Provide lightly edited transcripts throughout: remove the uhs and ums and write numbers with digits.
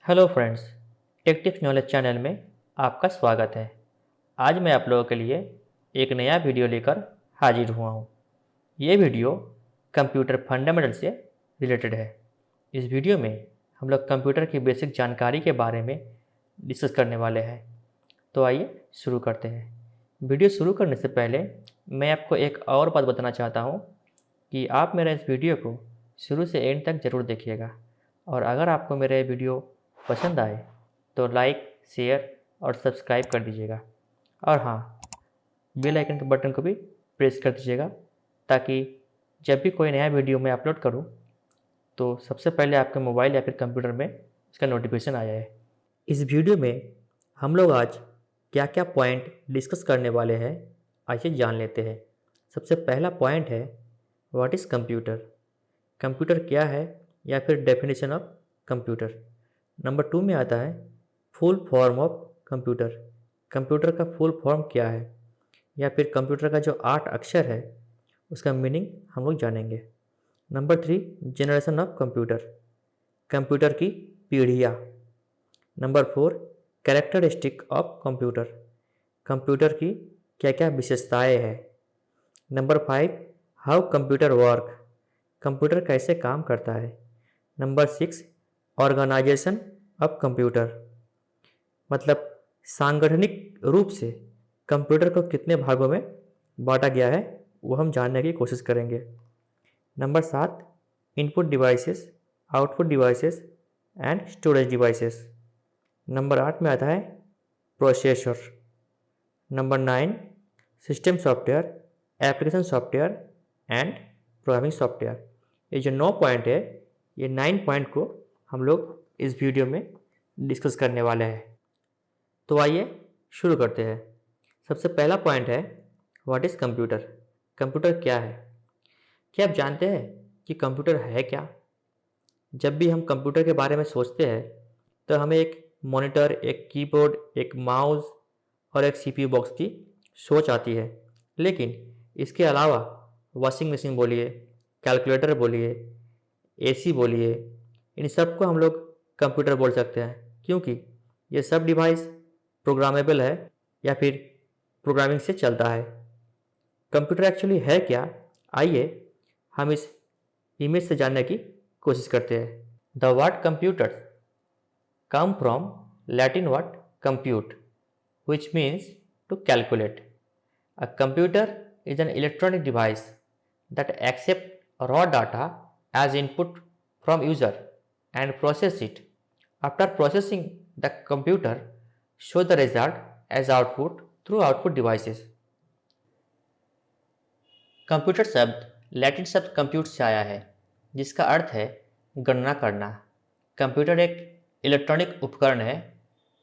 Hello friends, take tips knowledge channel में आपका स्वागत है। आज मैं आप लोगों के लिए एक नया वीडियो लेकर हाजिर हुआ हूँ। ये वीडियो कंप्यूटर फंडामेंटल से रिलेटेड है। इस वीडियो में हम लोग कंप्यूटर की बेसिक जानकारी के बारे में डिस्कस करने वाले हैं। तो आइए शुरू करते हैं। वीडियो शुरू करने से पहले मैं आपको एक और बात बताना चाहता हूँ कि आप मेरा इस वीडियो को शुरू से एंड तक ज़रूर देखिएगा, और अगर आपको मेरा ये वीडियो पसंद आए तो लाइक, शेयर और सब्सक्राइब कर दीजिएगा। और हाँ, बेल आइकन के बटन को भी प्रेस कर दीजिएगा ताकि जब भी कोई नया वीडियो मैं अपलोड करूँ तो सबसे पहले आपके मोबाइल या फिर कंप्यूटर में इसका नोटिफिकेशन आ जाए। इस वीडियो में हम लोग आज क्या क्या पॉइंट डिस्कस करने वाले हैं, आइए जान लेते हैं। सबसे पहला पॉइंट है व्हाट इज़ कंप्यूटर। कंप्यूटर क्या है या फिर डेफिनेशन ऑफ कंप्यूटर। नंबर 2 में आता है full form of computer. Computer का फुल फॉर्म क्या है, या फिर कंप्यूटर का जो 8 अक्षर है उसका मीनिंग हम लोग जानेंगे। Number 3 generation of computer, computer की पीढ़ियाँ। Number 4 characteristic of computer, computer की क्या क्या विशेषताएं हैं। Number 5 how computer work, computer कैसे काम करता है। नंबर 6 ऑर्गेनाइजेशन ऑफ कंप्यूटर, मतलब सांगठनिक रूप से कंप्यूटर को कितने भागों में बांटा गया है वो हम जानने की कोशिश करेंगे। Number 7 input devices, output devices and storage devices. Number 8 में आता है processor. Number 9 system software, application software and programming software. ये जो 9 पॉइंट है, ये 9 पॉइंट को हम लोग इस वीडियो में डिस्कस करने वाले हैं। तो आइए शुरू करते हैं। सबसे पहला पॉइंट है व्हाट इज़ कंप्यूटर। कंप्यूटर क्या है? क्या आप जानते हैं कि कंप्यूटर है क्या? जब भी हम कंप्यूटर के बारे में सोचते हैं तो हमें एक मॉनिटर, एक कीबोर्ड, एक माउस और एक सीपीयू बॉक्स की सोच आती है। लेकिन इसके अलावा वॉशिंग मशीन बोलिए, कैलकुलेटर बोलिए, एसी बोलिए, इन सब को हम लोग कंप्यूटर बोल सकते हैं, क्योंकि ये सब डिवाइस प्रोग्रामेबल है या फिर प्रोग्रामिंग से चलता है। कंप्यूटर एक्चुअली है क्या, आइए हम इस इमेज से जानने की कोशिश करते हैं। The word computer come from Latin word compute, which means to calculate. A computer is an electronic device that accepts raw data as input from user and process it. After processing, the computer shows the result as output through output devices. Computer शब्द Latin शब्द compute से आया है, जिसका अर्थ है गणना करना। Computer एक इलेक्ट्रॉनिक उपकरण है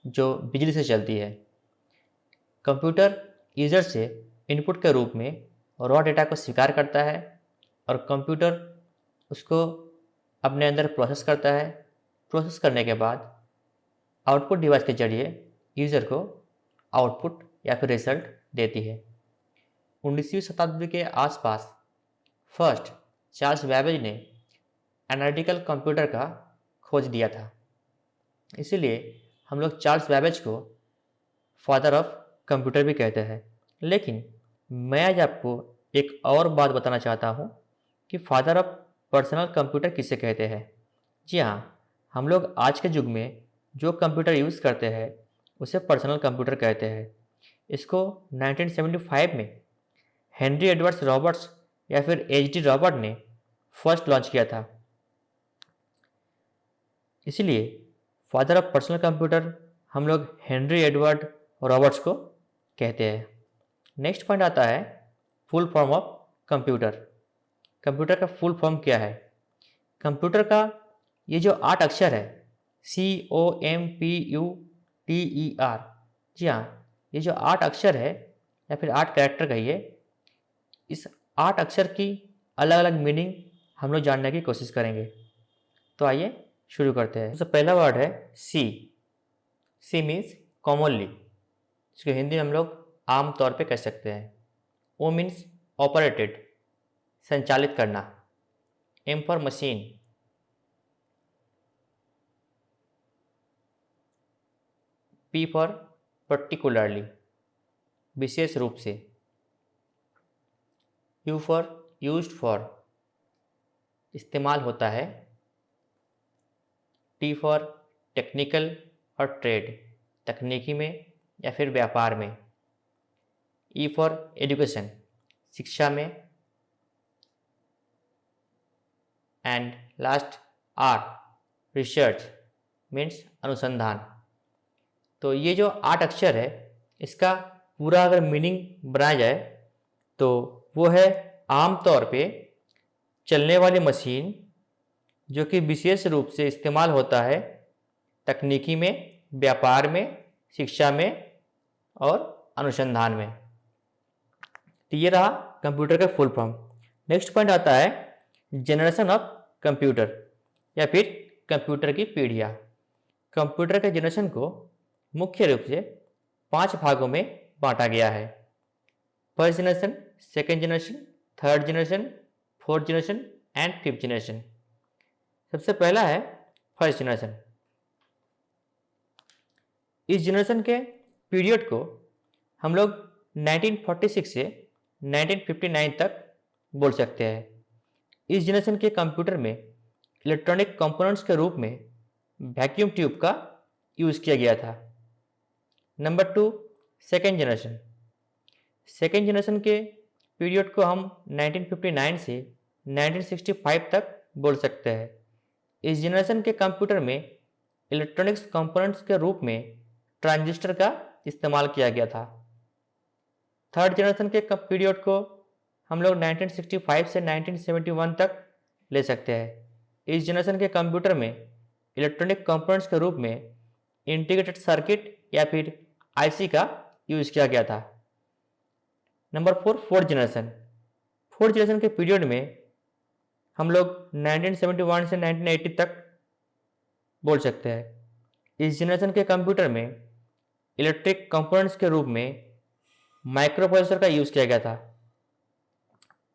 जो बिजली से चलती है। कंप्यूटर यूजर से इनपुट के रूप में रॉ डेटा को स्वीकार करता है और कंप्यूटर उसको अपने अंदर प्रोसेस करता है। प्रोसेस करने के बाद आउटपुट डिवाइस के जरिए यूज़र को आउटपुट या फिर रिजल्ट देती है। 19वीं शताब्दी के आसपास फर्स्ट चार्ल्स बैबेज ने एनालिटिकल कंप्यूटर का खोज दिया था। इसीलिए हम लोग चार्ल्स बैबेज को फादर ऑफ कंप्यूटर भी कहते हैं। लेकिन मैं आज आपको एक और बात बताना चाहता हूँ कि फादर ऑफ पर्सनल कंप्यूटर किसे कहते हैं। जी हाँ, हम लोग आज के युग में जो कंप्यूटर यूज़ करते हैं उसे पर्सनल कंप्यूटर कहते हैं। इसको 1975 में हेनरी एडवर्ड्स रॉबर्ट्स या फिर एच.डी. रॉबर्ट ने फर्स्ट लॉन्च किया था। इसलिए फादर ऑफ पर्सनल कंप्यूटर हम लोग हेनरी एडवर्ड रॉबर्ट्स को कहते हैं। नेक्स्ट पॉइंट आता है full form of computer. Computer का फुल फॉर्म क्या है? कंप्यूटर का ये जो 8 अक्षर है COMPUTER, जी हाँ, ये जो 8 अक्षर है या फिर 8 कैरेक्टर कहिए, इस 8 अक्षर की अलग अलग मीनिंग हम लोग जानने की कोशिश करेंगे। तो आइए शुरू करते हैं। सबसे पहला वर्ड है सी। सी मीन्स कॉमनली, इसको हिंदी में हम लोग आम तौर पे कह सकते हैं। ओ मीन्स ऑपरेटेड, संचालित करना। M for machine. P for particularly, विशेष रूप से। U for used for, इस्तेमाल होता है। T for टेक्निकल और ट्रेड, तकनीकी में या फिर व्यापार में। E for एजुकेशन, शिक्षा में। And last R, research means अनुसंधान। तो ये जो 8 अक्षर है, इसका पूरा अगर मीनिंग बनाया जाए तो वो है आमतौर पे चलने वाली मशीन जो कि विशेष रूप से इस्तेमाल होता है तकनीकी में, व्यापार में, शिक्षा में और अनुसंधान में। तो ये रहा कंप्यूटर का फुल फॉर्म। नेक्स्ट पॉइंट आता है जनरेशन ऑफ कंप्यूटर या फिर कंप्यूटर की पीढ़ियाँ। कंप्यूटर के जनरेशन को मुख्य रूप से 5 भागों में बांटा गया है। First generation, second generation, third generation, fourth generation and fifth generation. सबसे पहला है फर्स्ट जनरेशन। इस जनरेशन के पीरियड को हम लोग 1946 से 1959 तक बोल सकते हैं। इस जनरेशन के कंप्यूटर में इलेक्ट्रॉनिक कंपोनेंट्स के रूप में वैक्यूम ट्यूब का यूज़ किया गया था। Number 2, second generation. Second generation के पीरियड को हम 1959 से 1965 तक बोल सकते हैं। इस जनरेशन के कंप्यूटर में इलेक्ट्रॉनिक्स कंपोनेंट्स के रूप में ट्रांजिस्टर का इस्तेमाल किया गया था। थर्ड जनरेशन के पीरियड को हम लोग 1965 से 1971 तक ले सकते हैं। इस जनरेशन के कंप्यूटर में इलेक्ट्रॉनिक कंपोनेंट्स के रूप में इंटीग्रेटेड सर्किट या फिर आईसी का यूज़ किया गया था। Number 4, fourth generation. Fourth generation के पीरियड में हम लोग 1971 से 1980 तक बोल सकते हैं। इस जनरेशन के कंप्यूटर में इलेक्ट्रिक कंपोनेंट्स के रूप में माइक्रोप्रोसेसर का यूज़ किया गया था।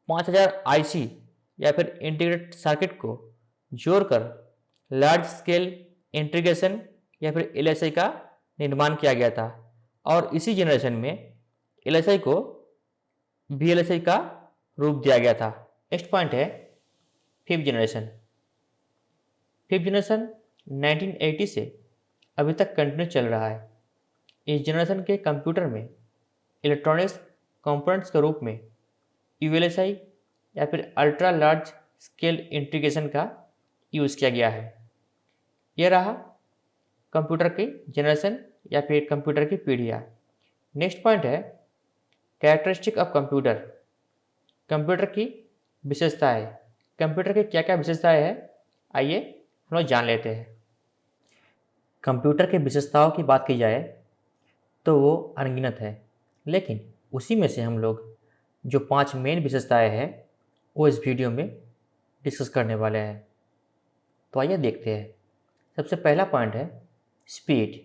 5000 आईसी या फिर इंटीग्रेटेड सर्किट को जोड़कर लार्ज स्केल इंटीग्रेशन या फिर एलएसआई का निर्माण किया गया था और इसी जनरेशन में एलएसआई को वीएलएसआई का रूप दिया गया था। नेक्स्ट पॉइंट है फिफ्थ जनरेशन। फिफ्थ जनरेशन 1980 से अभी तक कंटिन्यू चल रहा है। इस जनरेशन के कंप्यूटर में इलेक्ट्रॉनिक्स कंपोनेंट्स के रूप में यूएलएसआई या फिर अल्ट्रा लार्ज स्केल इंटीग्रेशन का यूज़ किया गया है। यह रहा कंप्यूटर की जनरेशन या फिर कंप्यूटर की पीढ़ियाँ। नेक्स्ट पॉइंट है कैरेक्टरिस्टिक ऑफ कंप्यूटर। कंप्यूटर की विशेषताएं। कंप्यूटर की क्या क्या विशेषताएं हैं, आइए हम लोग जान लेते हैं। कंप्यूटर की विशेषताओं की बात की जाए तो वो अनगिनत है, लेकिन उसी में से हम लोग जो 5 मेन विशेषताएं हैं वो इस वीडियो में डिस्कस करने वाले हैं। तो आइए देखते हैं। सबसे पहला पॉइंट है स्पीड,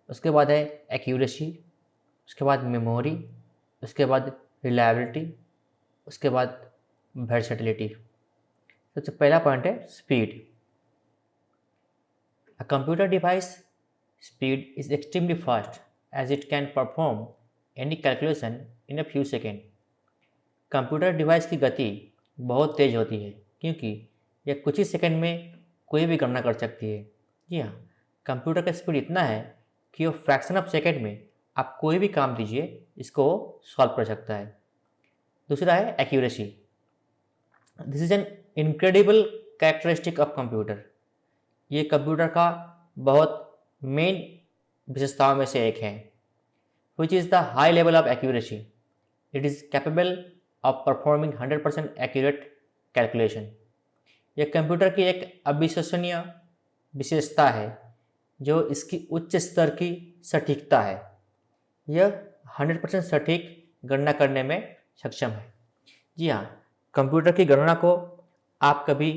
उसके बाद है एक्यूरेसी, उसके बाद मेमोरी, उसके बाद रिलायबिलिटी, उसके बाद वर्सेटिलिटी। सबसे पहला पॉइंट है speed. A computer device speed is extremely fast as it can perform any calculation in a few second. Computer device की गति बहुत तेज़ होती है क्योंकि यह कुछ ही सेकंड में कोई भी गणना कर सकती है। जी हाँ, कंप्यूटर का स्पीड इतना है कि वो फ्रैक्शन ऑफ सेकंड में आप कोई भी काम दीजिए इसको सॉल्व कर सकता है। दूसरा है accuracy. This is an incredible characteristic of computer. ये कंप्यूटर का बहुत मेन विशेषताओं में से एक है। Which is the high level of accuracy. It is capable of performing 100% accurate calculation. यह कंप्यूटर की एक अविश्वसनीय विशेषता है जो इसकी उच्च स्तर की सटीकता है। यह 100% सटीक गणना करने में सक्षम है। जी हाँ, कंप्यूटर की गणना को आप कभी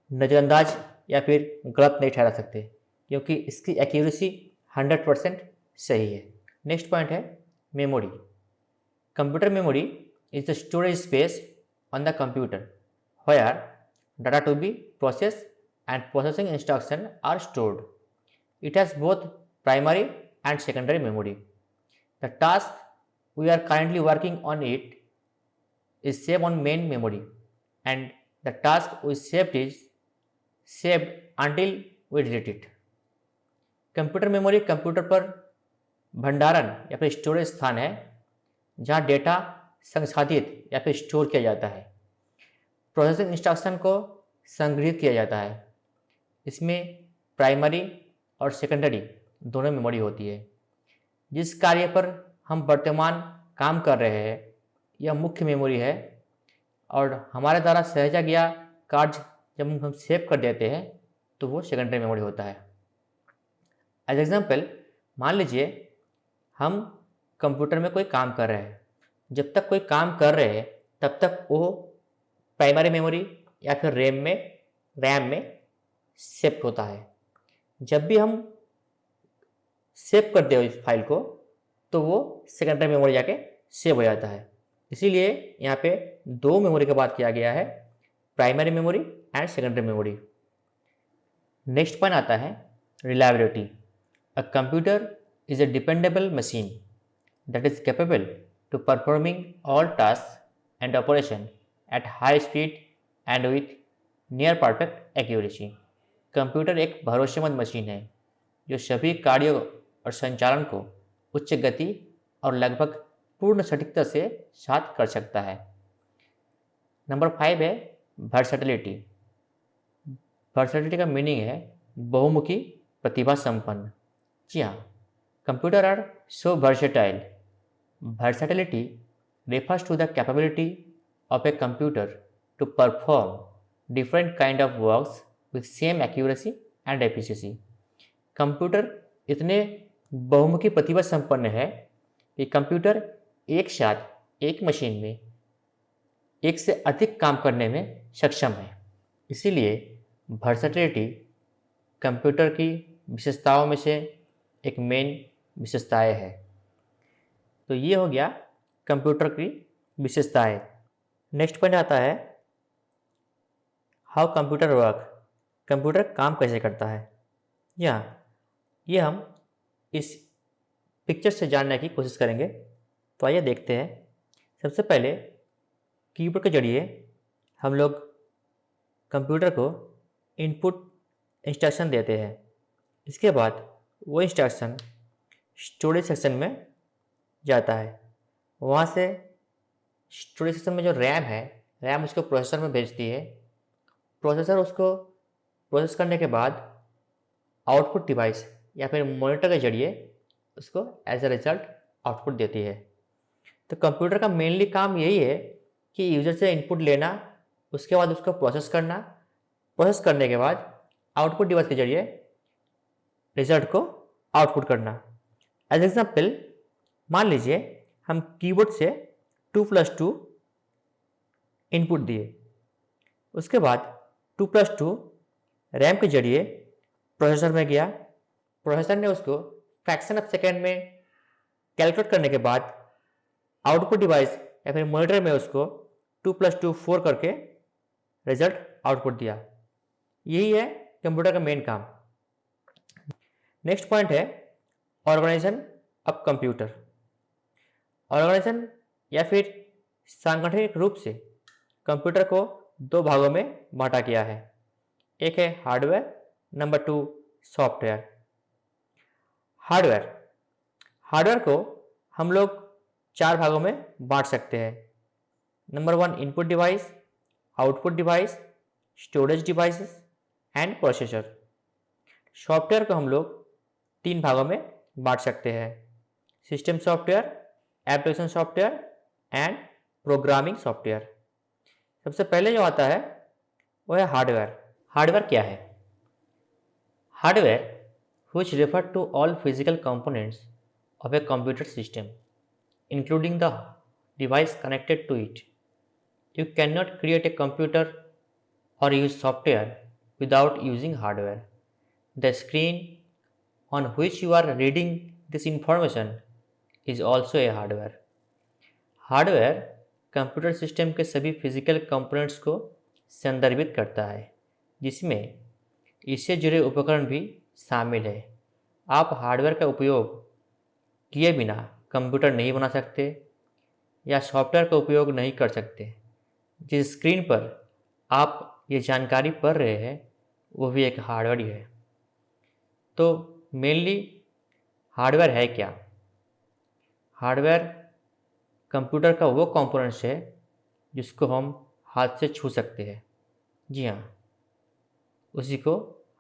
नज़रअंदाज या फिर गलत नहीं ठहरा सकते क्योंकि इसकी एक्यूरेसी 100% सही है। नेक्स्ट पॉइंट है memory. Computer memory is the storage space on the computer where data to be processed and processing instructions are stored. It has both primary and secondary memory. The task we are currently working on it is saved on main memory, and the task we saved is saved until we delete it. Computer memory computer पर भंडारण या फिर storage स्थान है जहां data संसाधित या फिर स्टोर किया जाता है। प्रोसेसिंग इंस्ट्रक्शन को संग्रहित किया जाता है। इसमें प्राइमरी और सेकेंडरी दोनों मेमोरी होती है। जिस कार्य पर हम वर्तमान काम कर रहे हैं यह मुख्य मेमोरी है, और हमारे द्वारा सहेजा गया कार्य जब हम सेव कर देते हैं तो वो सेकेंडरी मेमोरी होता है। एज एग्जाम्पल, मान लीजिए हम कंप्यूटर में कोई काम कर रहे हैं। जब तक कोई काम कर रहे हैं तब तक वो प्राइमरी मेमोरी या फिर रैम में सेव होता है। जब भी हम सेव करते हो इस फाइल को तो वो सेकेंडरी मेमोरी जाके सेव हो जाता है। इसीलिए यहाँ पे दो मेमोरी का बात किया गया है, primary memory and secondary memory. Next point आता है reliability. A computer is a dependable machine that is capable to performing all task and operation at high speed and with near perfect accuracy. Computer एक भरोसेमंद machine है जो सभी कार्यों और संचालन को उच्च गति और लगभग पूर्ण सटीकता से साथ कर सकता है। नंबर 5 है वर्सेटिलिटी। वर्सेटिलिटी का मीनिंग है बहुमुखी प्रतिभा संपन्न। जी हाँ, computer are so versatile. Versatility refers to the capability of a computer to perform different kind of works with same accuracy and efficiency. Computer इतने बहुमुखी प्रतिभा संपन्न है कि कंप्यूटर एक साथ एक मशीन में एक से अधिक काम करने में सक्षम है। इसीलिए वर्सेटिलिटी कंप्यूटर की विशेषताओं में से एक मेन विशेषताएं है। तो ये हो गया कंप्यूटर की विशेषताएं। नेक्स्ट पॉइंट आता है हाउ कंप्यूटर वर्क। कंप्यूटर काम कैसे करता है, ये हम इस पिक्चर से जानने की कोशिश करेंगे। तो आइए देखते हैं। सबसे पहले कीबोर्ड के जरिए हम लोग कंप्यूटर को इनपुट इंस्ट्रक्शन देते हैं। इसके बाद वो इंस्ट्रक्शन स्टोरेज सेक्शन में जाता है। वहाँ से स्टोरेज सेक्शन में जो रैम है, रैम उसको प्रोसेसर में भेजती है। प्रोसेसर उसको प्रोसेस करने के बाद आउटपुट डिवाइस या फिर मॉनिटर के जरिए उसको एज अ रिजल्ट आउटपुट देती है। तो कंप्यूटर का मेनली काम यही है कि यूज़र से इनपुट लेना, उसके बाद उसको प्रोसेस करना, प्रोसेस करने के बाद आउटपुट डिवाइस के जरिए रिजल्ट को आउटपुट करना। एज एग्जाम्पल, मान लीजिए हम कीबोर्ड से 2+2 इनपुट दिए। उसके बाद 2+2 रैम के जरिए प्रोसेसर में गया। प्रोसेसर ने उसको फ्रैक्शन ऑफ सेकेंड में कैलकुलेट करने के बाद आउटपुट डिवाइस या फिर मॉनिटर में उसको 2+2 4 करके रिजल्ट आउटपुट दिया। यही है कंप्यूटर का मेन काम। नेक्स्ट पॉइंट है ऑर्गेनाइजेशन ऑफ कंप्यूटर। ऑर्गेनाइजेशन या फिर सांगठनिक रूप से कंप्यूटर को दो भागों में बांटा गया है। एक है हार्डवेयर, नंबर 2 सॉफ्टवेयर। हार्डवेयर को हम लोग 4 भागों में बांट सकते हैं। Number 1 input device, output device, storage devices and processor. Software को हम लोग 3 भागों में बांट सकते हैं, system software, application software and programming software. सबसे पहले जो आता है वो है हार्डवेयर। हार्डवेयर क्या है? Hardware which refer to all physical components of a computer system, including the device connected to it. You cannot create a computer or use software without using hardware. The screen on which you are reading this information is also a hardware. Hardware computer system के सभी physical components को संदर्भित करता है, जिसमें इससे जुड़े उपकरण भी शामिल है। आप हार्डवेयर का उपयोग किए बिना कंप्यूटर नहीं बना सकते या सॉफ्टवेयर का उपयोग नहीं कर सकते। जिस स्क्रीन पर आप ये जानकारी पढ़ रहे हैं वो भी एक हार्डवेयर ही है। तो मेनली हार्डवेयर है क्या? हार्डवेयर कंप्यूटर का वो कंपोनेंट्स है जिसको हम हाथ से छू सकते हैं। जी हाँ, उसी को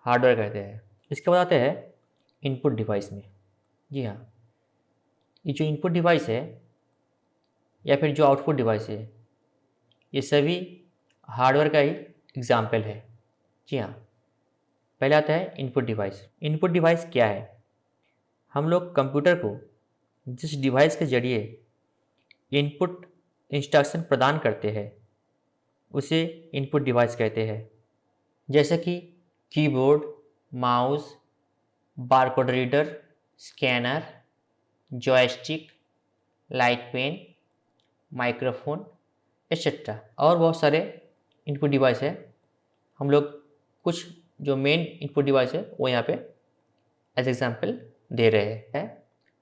हार्डवेयर कहते हैं। इसके बाद आते हैं इनपुट डिवाइस में। जी हाँ, ये जो इनपुट डिवाइस है या फिर जो आउटपुट डिवाइस है, ये सभी हार्डवेयर का ही एग्जाम्पल है। जी हाँ, पहले आता है इनपुट डिवाइस। इनपुट डिवाइस क्या है? हम लोग कंप्यूटर को जिस डिवाइस के जरिए इनपुट इंस्ट्रक्शन प्रदान करते हैं उसे इनपुट डिवाइस कहते हैं। जैसे कि keyboard, mouse, barcode reader, scanner, joystick, light pen, microphone etcetera और बहुत सारे इनपुट डिवाइस है। हम लोग कुछ जो मेन इनपुट डिवाइस है वो यहाँ पे एज एग्जाम्पल दे रहे हैं।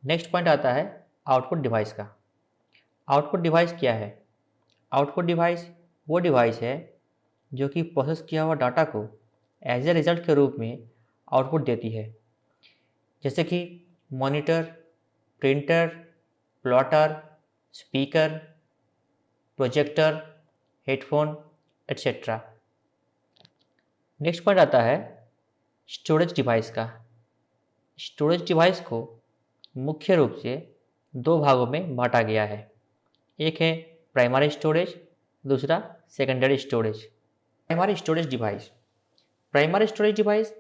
नेक्स्ट पॉइंट आता है आउटपुट डिवाइस का। आउटपुट डिवाइस क्या है? आउटपुट डिवाइस वो डिवाइस है जो कि प्रोसेस किया हुआ डाटा को एज ए रिजल्ट के रूप में आउटपुट देती है। जैसे कि monitor, printer, plotter, speaker, projector, headphone etcetera. Next point आता है स्टोरेज डिवाइस का। स्टोरेज डिवाइस को मुख्य रूप से दो भागों में बांटा गया है। एक है प्राइमरी स्टोरेज, दूसरा secondary storage. Primary storage device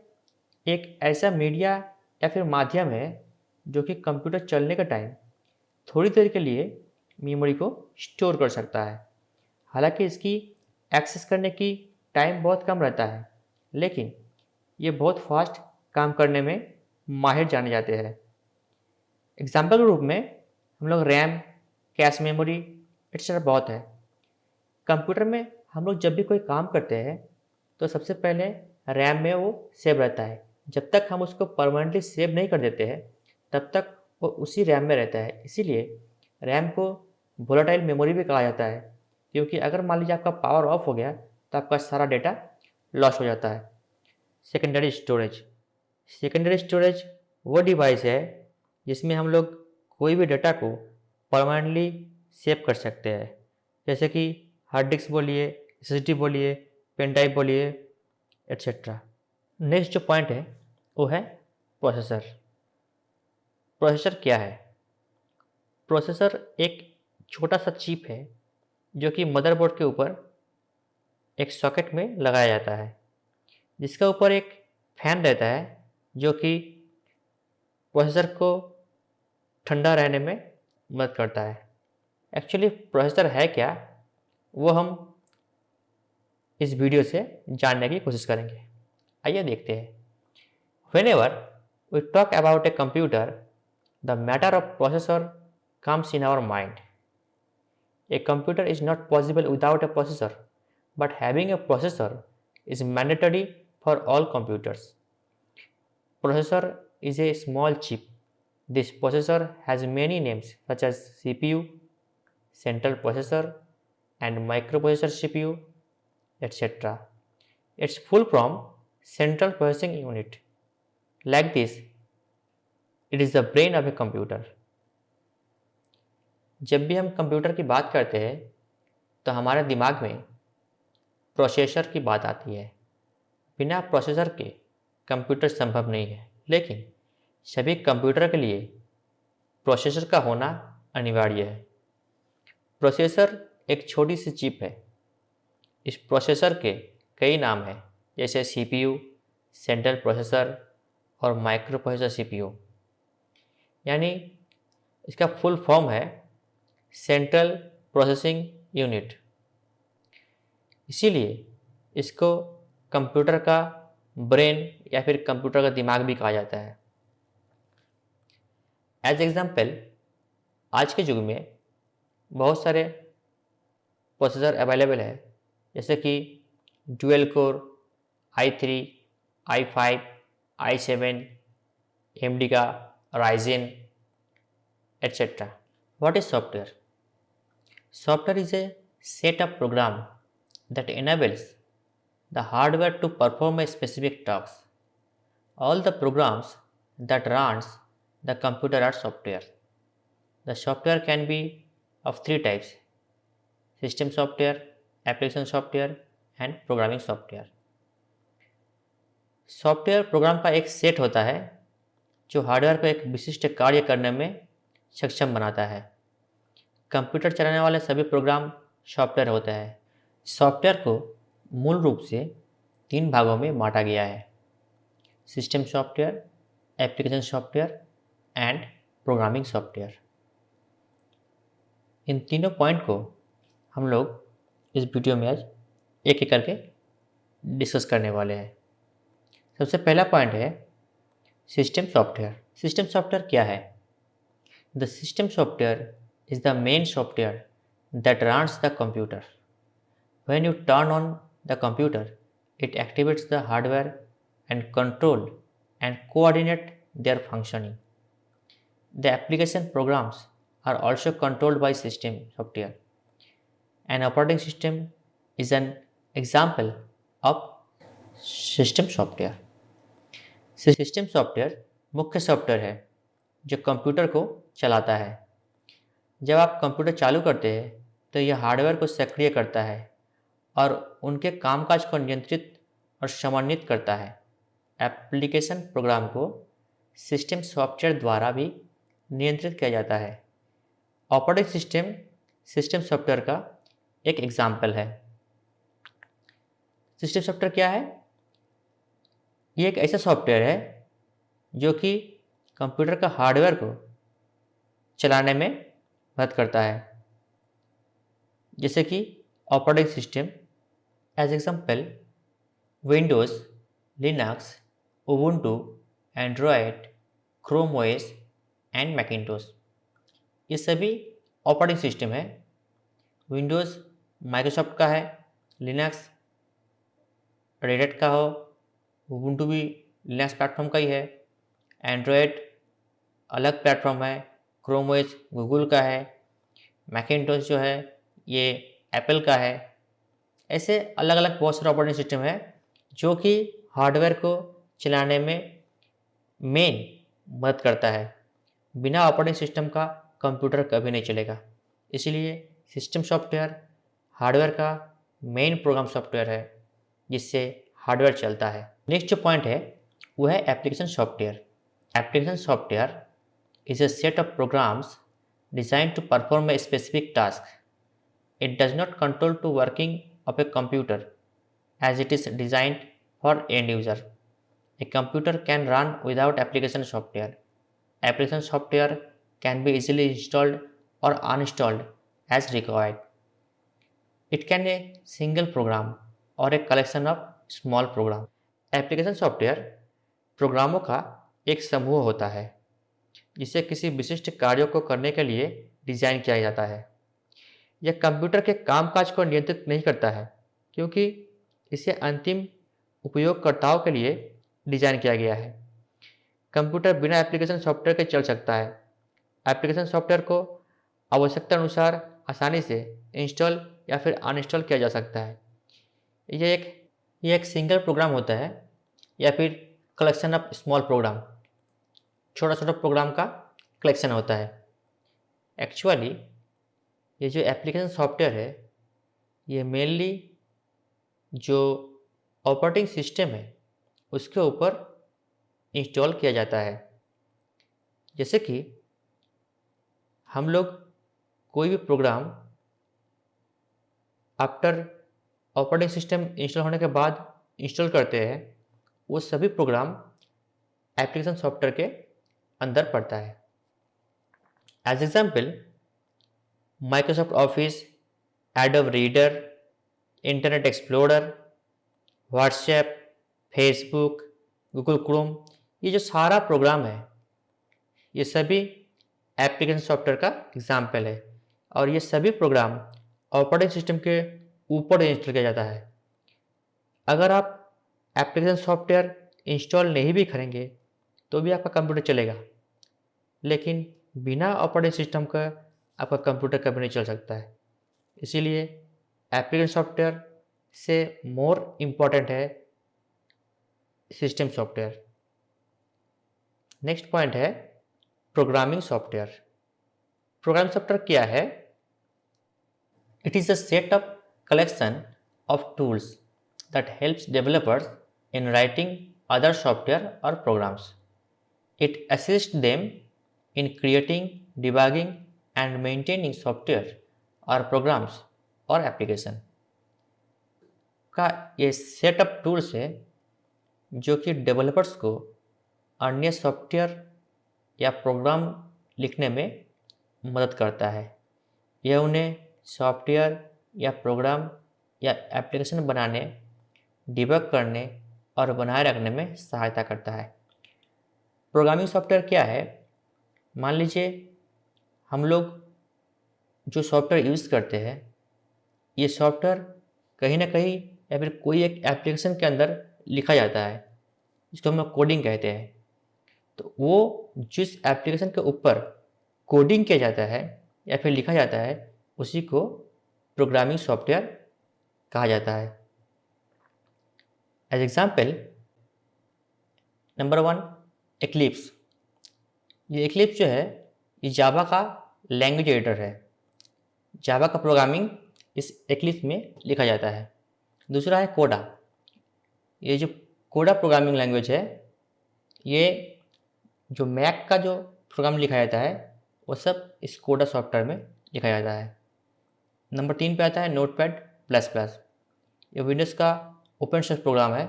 एक ऐसा मीडिया या फिर माध्यम है जो कि कंप्यूटर चलने का टाइम थोड़ी देर के लिए मेमोरी को स्टोर कर सकता है। हालांकि इसकी एक्सेस करने की टाइम बहुत कम रहता है, लेकिन ये बहुत फास्ट काम करने में माहिर जाने जाते हैं। एग्जाम्पल के रूप में हम लोग रैम, कैश मेमोरी एक्सेट्रा बहुत है। कंप्यूटर में हम लोग जब भी कोई काम करते हैं तो सबसे पहले रैम में वो सेव रहता है। जब तक हम उसको परमानेंटली सेव नहीं कर देते हैं तब तक वो उसी रैम में रहता है। इसीलिए रैम को वोलेटाइल मेमोरी भी कहा जाता है, क्योंकि अगर मान लीजिए आपका पावर ऑफ हो गया तो आपका सारा डेटा लॉस हो जाता है। सेकेंडरी स्टोरेज वो डिवाइस है जिसमें हम लोग कोई भी डाटा को परमानेंटली सेव कर सकते हैं। जैसे कि हार्ड डिस्क बोलिए, SSD बोलिए, पेन ड्राइव बोलिए एट्सेट्रा। नेक्स्ट जो पॉइंट है वो है प्रोसेसर। प्रोसेसर क्या है? प्रोसेसर एक छोटा सा चिप है जो कि मदरबोर्ड के ऊपर एक सॉकेट में लगाया जाता है, जिसका ऊपर एक फैन रहता है जो कि प्रोसेसर को ठंडा रहने में मदद करता है। एक्चुअली प्रोसेसर है क्या वो हम इस वीडियो से जानने की कोशिश करेंगे। आइए देखते हैं। Whenever we talk about a computer, the matter of processor comes in our mind. A computer is not possible without a processor, but having a processor is mandatory for all computers. Processor is a small chip. This processor has many names such as CPU, central processor, and microprocessor CPU, etc. Its full form Central Processing Unit. Like this, it is the brain of a computer. जब भी हम computer की बात करते हैं तो हमारे दिमाग में प्रोसेसर की बात आती है। बिना प्रोसेसर के कंप्यूटर संभव नहीं है, लेकिन सभी कंप्यूटर के लिए प्रोसेसर का होना अनिवार्य है। प्रोसेसर एक छोटी सी चिप है। इस प्रोसेसर के कई नाम हैं, जैसे CPU, सेंट्रल प्रोसेसर और माइक्रो प्रोसेसर CPU। यानी इसका फुल फॉर्म है सेंट्रल प्रोसेसिंग यूनिट। इसीलिए इसको कंप्यूटर का ब्रेन या फिर कंप्यूटर का दिमाग भी कहा जाता है। एज एग्जाम्पल, आज के युग में बहुत सारे प्रोसेसर अवेलेबल है, जैसे कि dual core, i3, i5, i7, AMD का Ryzen, etc. What is software? Software is a set of program that enables the hardware to perform a specific task. All the programs that runs the computer are software. The software can be of three types: system software, application software and programming software. Software program का एक set होता है जो hardware को एक विशिष्ट कार्य करने में सक्षम बनाता है। कंप्यूटर चलाने वाले सभी प्रोग्राम सॉफ्टवेयर होते हैं। सॉफ्टवेयर को मूल रूप से तीन भागों में बांटा गया है: system software, application software and programming software. इन तीनों पॉइंट को हम लोग इस वीडियो में आज एक एक करके डिस्कस करने वाले हैं। सबसे पहला पॉइंट है सिस्टम सॉफ्टवेयर। सिस्टम सॉफ्टवेयर क्या है? The system software is the main software that runs the computer. When U turn on the computer, it activates the hardware and control and coordinate their functioning. The application programs are also controlled by system software. An operating system is an example of system software. System software मुख्य software है जो computer को चलाता है। जब आप computer चालू करते हैं तो यह हार्डवेयर को सक्रिय करता है और उनके कामकाज को नियंत्रित और समन्वित करता है। एप्लीकेशन प्रोग्राम को सिस्टम सॉफ्टवेयर द्वारा भी नियंत्रित किया जाता है। ऑपरेटिंग सिस्टम सिस्टम सॉफ्टवेयर का एक एग्जाम्पल है। सिस्टम सॉफ्टवेयर क्या है? ये एक ऐसा सॉफ्टवेयर है जो कि कंप्यूटर का हार्डवेयर को चलाने में मदद करता है, जैसे कि operating system. As example Windows, Linux, Ubuntu, Android, Chrome OS and Macintosh, ये सभी ऑपरेटिंग सिस्टम है। विंडोज़ माइक्रोसॉफ्ट का है, लिनक्स रेड हैट का हो, उबुंटू भी लिनक्स प्लेटफॉर्म का ही है, एंड्रॉयड अलग प्लेटफॉर्म है, क्रोम ओएस गूगल का है, मैकिन्टोश जो है ये एप्पल का है। ऐसे अलग अलग बहुत सारे ऑपरेटिंग सिस्टम है जो कि हार्डवेयर को चलाने में मेन मदद करता है। बिना ऑपरेटिंग सिस्टम का कंप्यूटर कभी नहीं चलेगा। इसलिए सिस्टम सॉफ्टवेयर हार्डवेयर का मेन प्रोग्राम सॉफ्टवेयर है जिससे हार्डवेयर चलता है। नेक्स्ट जो पॉइंट है वो है application software. Application software is a set of programs designed to perform a specific task. It does not control to working of a computer as it is designed for end user. A computer can run without application software. Application software can be easily installed or uninstalled as required. It can be a single program or a collection of small programs. Application software प्रोग्रामों का एक समूह होता है जिसे किसी विशिष्ट कार्यों को करने के लिए डिज़ाइन किया जाता है। यह कंप्यूटर के कामकाज को नियंत्रित नहीं करता है क्योंकि इसे अंतिम उपयोगकर्ताओं के लिए डिज़ाइन किया गया है। कंप्यूटर बिना एप्लीकेशन सॉफ्टवेयर के चल सकता है। एप्लीकेशन सॉफ्टवेयर को आवश्यकता अनुसार आसानी से इंस्टॉल या फिर अनइंस्टॉल किया जा सकता है। यह एक सिंगल प्रोग्राम होता है या फिर कलेक्शन ऑफ स्मॉल प्रोग्राम, छोटा छोटा प्रोग्राम का कलेक्शन होता है। एक्चुअली ये जो एप्लीकेशन सॉफ्टवेयर है ये मेनली जो ऑपरेटिंग सिस्टम है उसके ऊपर इंस्टॉल किया जाता है। जैसे कि हम लोग कोई भी program after operating system install होने के बाद इंस्टॉल करते हैं, वो सभी प्रोग्राम एप्लीकेशन सॉफ्टवेयर के अंदर पड़ता है। As example Microsoft Office, Adobe Reader, Internet Explorer, WhatsApp, Facebook, Google Chrome, ये जो सारा प्रोग्राम है ये सभी एप्लीकेशन सॉफ्टवेयर का एग्जाम्पल है और ये सभी प्रोग्राम ऑपरेटिंग सिस्टम के ऊपर इंस्टॉल किया जाता है। अगर आप एप्लीकेशन सॉफ्टवेयर इंस्टॉल नहीं भी करेंगे तो भी आपका कंप्यूटर चलेगा, लेकिन बिना ऑपरेटिंग सिस्टम का आपका कंप्यूटर कभी नहीं चल सकता है। इसीलिए एप्लीकेशन सॉफ्टवेयर से मोर इम्पॉर्टेंट है सिस्टम सॉफ्टवेयर। नेक्स्ट पॉइंट है प्रोग्रामिंग सॉफ्टवेयर। प्रोग्रामिंग सॉफ्टवेयर क्या है? It is a set of collection of tools that helps developers in writing other software or programs. It assists them in creating, debugging, and maintaining software or programs or application. का ये set of tools है जो कि developers को अन्य software या programme लिखने में मदद करता है। यह उन्हें सॉफ्टवेयर या प्रोग्राम या एप्लीकेशन बनाने, डिबग करने और बनाए रखने में सहायता करता है। प्रोग्रामिंग सॉफ्टवेयर क्या है? मान लीजिए हम लोग जो सॉफ्टवेयर यूज़ करते हैं, ये सॉफ्टवेयर कहीं ना कहीं या फिर कोई एक एप्लीकेशन के अंदर लिखा जाता है, जिसको हम लोग कोडिंग कहते हैं। तो वो जिस एप्लीकेशन के ऊपर कोडिंग किया जाता है या फिर लिखा जाता है, उसी को प्रोग्रामिंग सॉफ्टवेयर कहा जाता है। As example, number 1 Eclipse. ये एक्लिप्स जो है ये जावा का लैंग्वेज एडिटर है। जावा का प्रोग्रामिंग इस एक्लिप्स में लिखा जाता है। दूसरा है कोडा। ये जो कोडा प्रोग्रामिंग लैंग्वेज है, ये जो मैक का जो प्रोग्राम लिखा जाता है वो सब इस कोडा सॉफ्टवेयर में लिखा जाता है। नंबर 3 पे आता है नोटपैड प्लस प्लस। ये विंडोज़ का ओपन सोर्स प्रोग्राम है।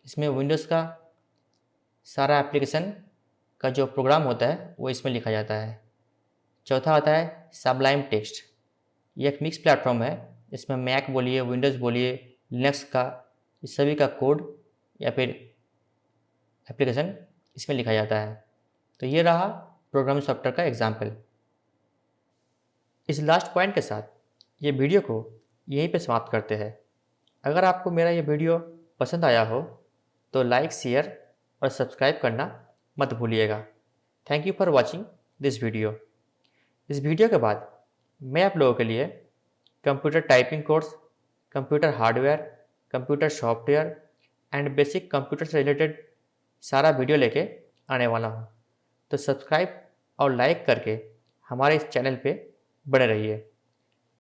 इसमें विंडोज़ का सारा एप्लीकेशन का जो प्रोग्राम होता है वो इसमें लिखा जाता है। चौथा आता है सबलाइम टेक्स्ट। ये एक मिक्स प्लेटफॉर्म है। इसमें मैक बोलिए, विंडोज़ बोलिए, लिनक्स का, इस सभी का कोड या फिर एप्लीकेशन इसमें लिखा जाता है। तो ये रहा प्रोग्रामिंग सॉफ्टवेयर का एग्जाम्पल। इस लास्ट पॉइंट के साथ ये वीडियो को यहीं पे समाप्त करते हैं। अगर आपको मेरा ये वीडियो पसंद आया हो तो लाइक, शेयर और सब्सक्राइब करना मत भूलिएगा। Thank you for watching this video. इस वीडियो के बाद मैं आप लोगों के लिए computer typing course, computer hardware, computer software and basic computer से रिलेटेड सारा वीडियो लेके आने वाला हूँ। तो सब्सक्राइब और लाइक करके हमारे इस चैनल पे बने रहिए।